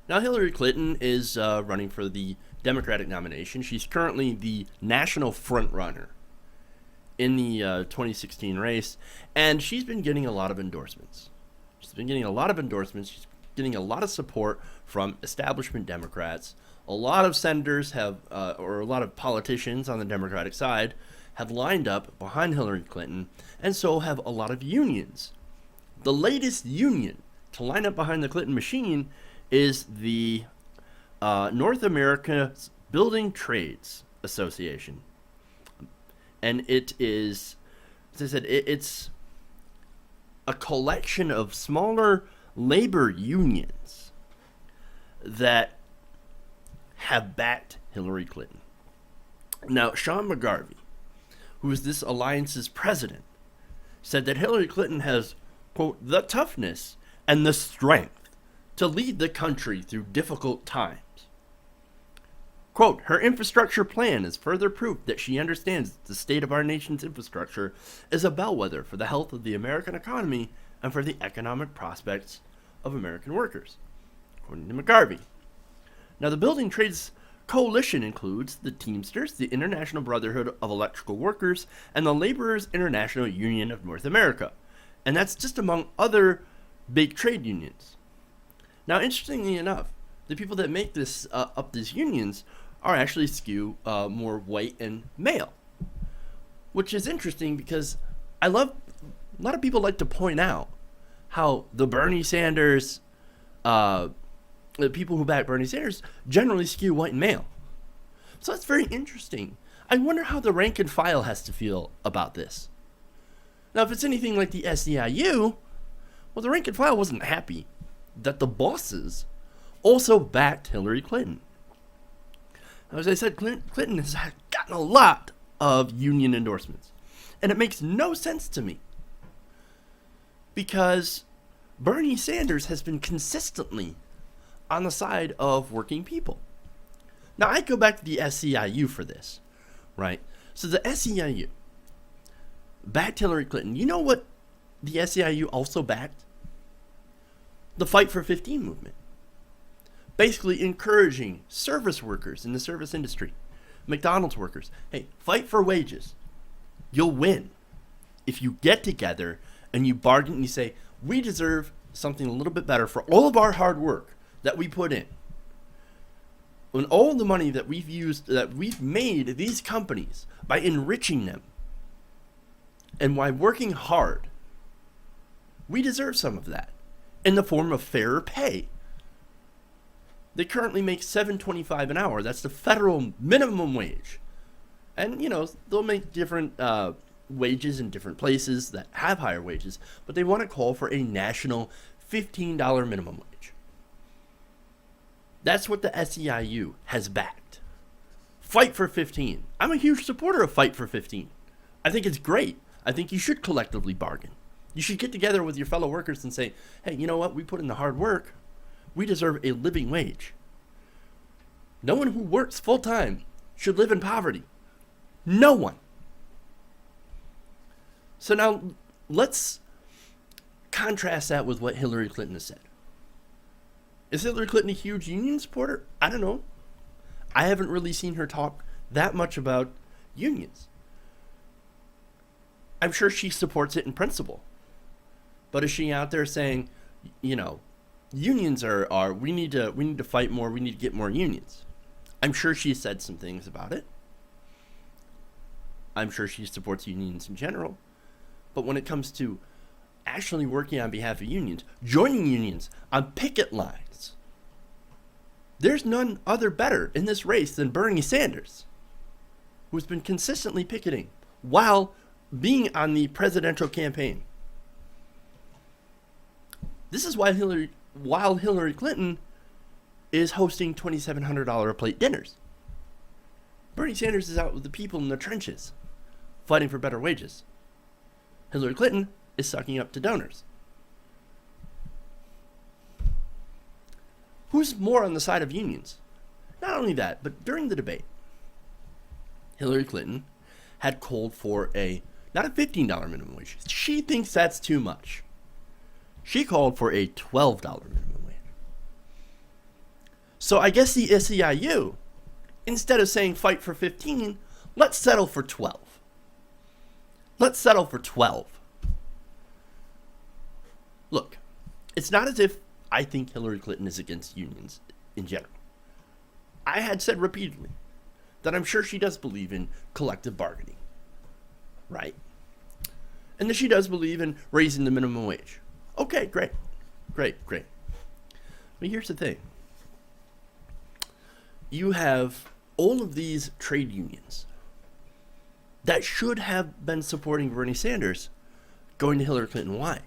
Now, Hillary Clinton is running for the Democratic nomination. She's currently the national frontrunner in the 2016 race, and she's been getting a lot of endorsements. She's been getting a lot of endorsements. She's getting a lot of support from establishment Democrats. A lot of senators have, or a lot of politicians on the Democratic side, have lined up behind Hillary Clinton, and so have a lot of unions. The latest union to line up behind the Clinton machine is the North America Building Trades Association. And it is, as I said, it's a collection of smaller labor unions that have backed Hillary Clinton. Now, Sean McGarvey, who is this alliance's president, said that Hillary Clinton has, quote, the toughness and the strength to lead the country through difficult times. Quote, her infrastructure plan is further proof that she understands that the state of our nation's infrastructure is a bellwether for the health of the American economy and for the economic prospects of American workers, according to McGarvey. Now, the Building Trades Coalition includes the Teamsters, the International Brotherhood of Electrical Workers, and the Laborers International Union of North America. And that's just among other big trade unions. Now, interestingly enough, the people that make this up these unions are actually skew more white and male, which is interesting because a lot of people like to point out how the Bernie Sanders, the people who back Bernie Sanders generally skew white and male. So that's very interesting. I wonder how the rank and file has to feel about this. Now, if it's anything like the SEIU, well, the rank and file wasn't happy that the bosses also backed Hillary Clinton. Now, as I said, Clinton has gotten a lot of union endorsements. And it makes no sense to me, because Bernie Sanders has been consistently on the side of working people. Now, I go back to the SEIU for this, right? So the SEIU backed Hillary Clinton. You know what the SEIU also backed? The Fight for 15 movement. Basically encouraging service workers in the service industry, McDonald's workers, hey, fight for wages. You'll win if you get together and you bargain and you say, we deserve something a little bit better for all of our hard work that we put in. When all the money that we've used, that we've made these companies by enriching them and by working hard, we deserve some of that in the form of fairer pay. They currently make $7.25 an hour. That's the federal minimum wage. And, you know, they'll make different wages in different places that have higher wages, but they want to call for a national $15 minimum wage. That's what the SEIU has backed. Fight for 15. I'm a huge supporter of Fight for 15. I think it's great. I think you should collectively bargain. You should get together with your fellow workers and say, hey, you know what? We put in the hard work. We deserve a living wage. No one who works full time should live in poverty. No one. So now let's contrast that with what Hillary Clinton has said. Is Hillary Clinton a huge union supporter? I don't know. I haven't really seen her talk that much about unions. I'm sure she supports it in principle. But is she out there saying, you know, unions are we need to fight more, we need to get more unions? I'm sure she said some things about it. I'm sure she supports unions in general. But when it comes to actually working on behalf of unions, joining unions on picket lines, there's none other better in this race than Bernie Sanders, who's been consistently picketing while being on the presidential campaign. This is why Hillary Clinton is hosting $2,700 a plate dinners. Bernie Sanders is out with the people in the trenches, fighting for better wages. Hillary Clinton is sucking up to donors. Who's more on the side of unions? Not only that, but during the debate, Hillary Clinton had called for not a $15 minimum wage. She thinks that's too much. She called for a $12 minimum wage. So I guess the SEIU, instead of saying fight for 15, let's settle for 12. Let's settle for 12. Look, it's not as if I think Hillary Clinton is against unions in general. I had said repeatedly that I'm sure she does believe in collective bargaining, right? And that she does believe in raising the minimum wage. Okay, great. But here's the thing. You have all of these trade unions that should have been supporting Bernie Sanders going to Hillary Clinton. Why?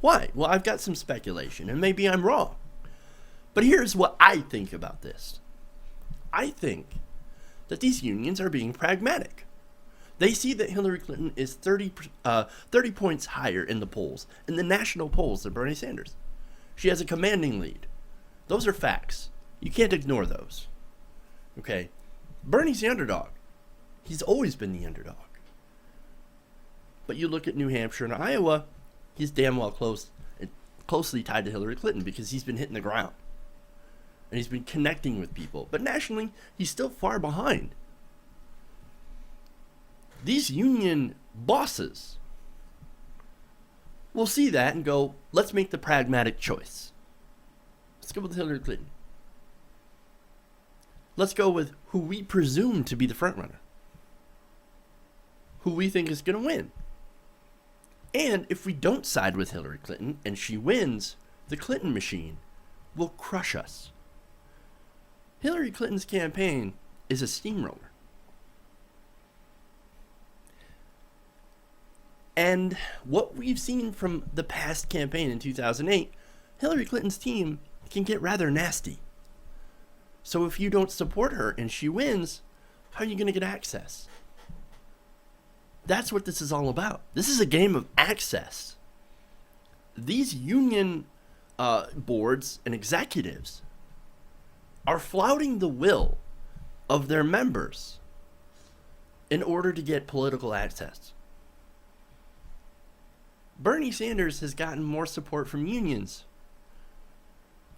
Well, I've got some speculation, and maybe I'm wrong. But here's what I think about this. I think that these unions are being pragmatic. They see that Hillary Clinton is 30 points higher in the polls, in the national polls, than Bernie Sanders. She has a commanding lead. Those are facts. You can't ignore those. Okay? Bernie's the underdog. He's always been the underdog. But you look at New Hampshire and Iowa, he's damn well closely tied to Hillary Clinton because he's been hitting the ground. And he's been connecting with people. But nationally, he's still far behind. These union bosses will see that and go, let's make the pragmatic choice. Let's go with Hillary Clinton. Let's go with who we presume to be the front runner. Who we think is going to win. And if we don't side with Hillary Clinton and she wins, the Clinton machine will crush us. Hillary Clinton's campaign is a steamroller. And what we've seen from the past campaign in 2008, Hillary Clinton's team can get rather nasty. So if you don't support her and she wins, how are you going to get access? That's what this is all about. This is a game of access. These union boards and executives are flouting the will of their members in order to get political access. Bernie Sanders has gotten more support from unions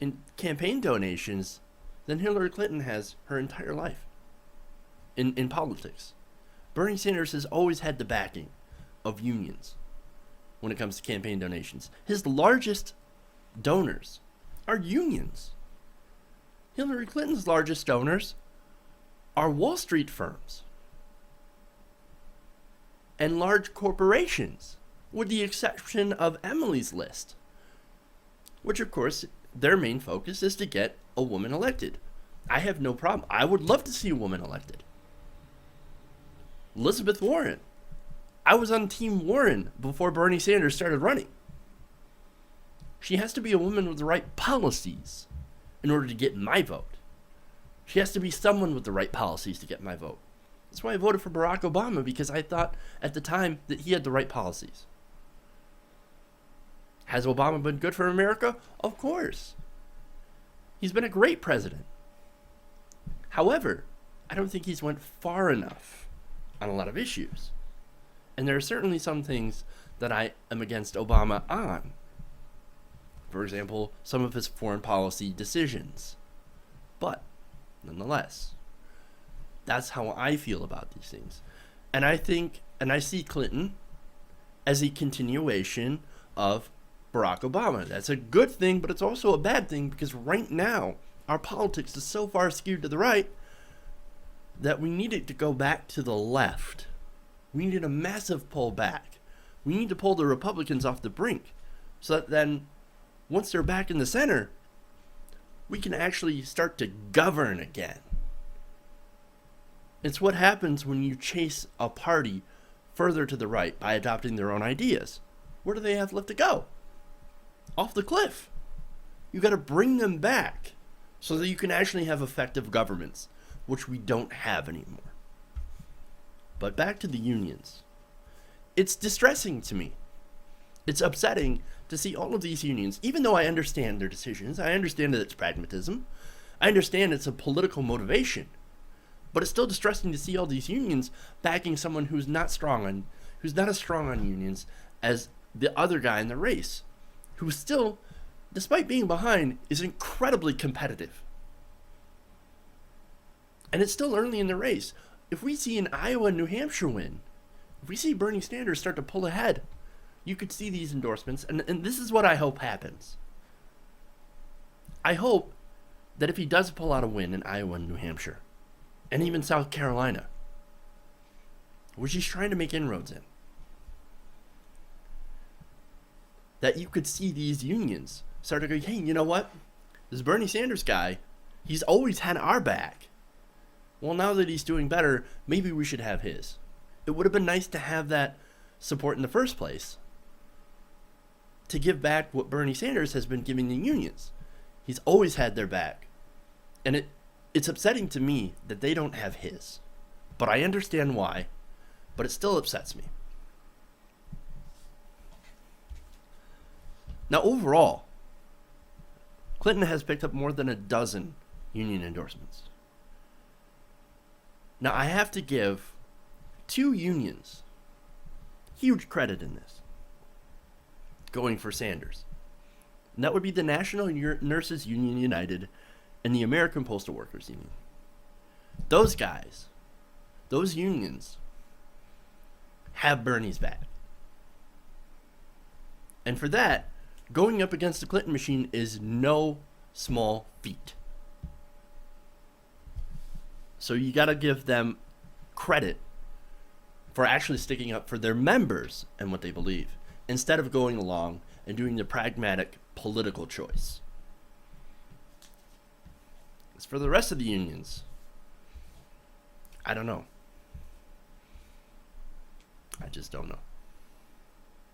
in campaign donations than Hillary Clinton has her entire life in politics. Bernie Sanders has always had the backing of unions when it comes to campaign donations. His largest donors are unions. Hillary Clinton's largest donors are Wall Street firms and large corporations, with the exception of Emily's List, which of course their main focus is to get a woman elected. I have no problem. I would love to see a woman elected. Elizabeth Warren. I was on Team Warren before Bernie Sanders started running. She has to be a woman with the right policies in order to get my vote. She has to be someone with the right policies to get my vote. That's why I voted for Barack Obama, because I thought at the time that he had the right policies. Has Obama been good for America? Of course. He's been a great president. However, I don't think he's went far enough on a lot of issues. And there are certainly some things that I am against Obama on. For example, some of his foreign policy decisions. But, nonetheless, that's how I feel about these things. And I see Clinton as a continuation of Barack Obama. That's a good thing, but it's also a bad thing, because right now, our politics is so far skewed to the right that we need it to go back to the left. We need a massive pull back. We need to pull the Republicans off the brink, so that then, once they're back in the center, we can actually start to govern again. It's what happens when you chase a party further to the right by adopting their own ideas. Where do they have left to go? Off the cliff. You got to bring them back so that you can actually have effective governments, which we don't have anymore. But back to the unions. It's distressing to me. It's upsetting to see all of these unions, even though I understand their decisions. I understand that it's pragmatism. I understand it's a political motivation. But it's still distressing to see all these unions backing someone who's not as strong on unions as the other guy in the race, who still, despite being behind, is incredibly competitive. And it's still early in the race. If we see an Iowa and New Hampshire win, if we see Bernie Sanders start to pull ahead, you could see these endorsements. And this is what I hope happens. I hope that if he does pull out a win in Iowa and New Hampshire, and even South Carolina, which he's trying to make inroads in, that you could see these unions start to go, hey, you know what? This Bernie Sanders guy, he's always had our back. Well, now that he's doing better, maybe we should have his. It would have been nice to have that support in the first place, to give back what Bernie Sanders has been giving the unions. He's always had their back. And it's upsetting to me that they don't have his. But I understand why. But it still upsets me. Now, overall, Clinton has picked up more than a dozen union endorsements. Now, I have to give two unions huge credit in this, going for Sanders. And that would be the National Nurses Union United and the American Postal Workers Union. Those guys, those unions, have Bernie's back. And for that, going up against the Clinton machine is no small feat. So you got to give them credit for actually sticking up for their members and what they believe, instead of going along and doing the pragmatic political choice. As for the rest of the unions, I don't know. I just don't know.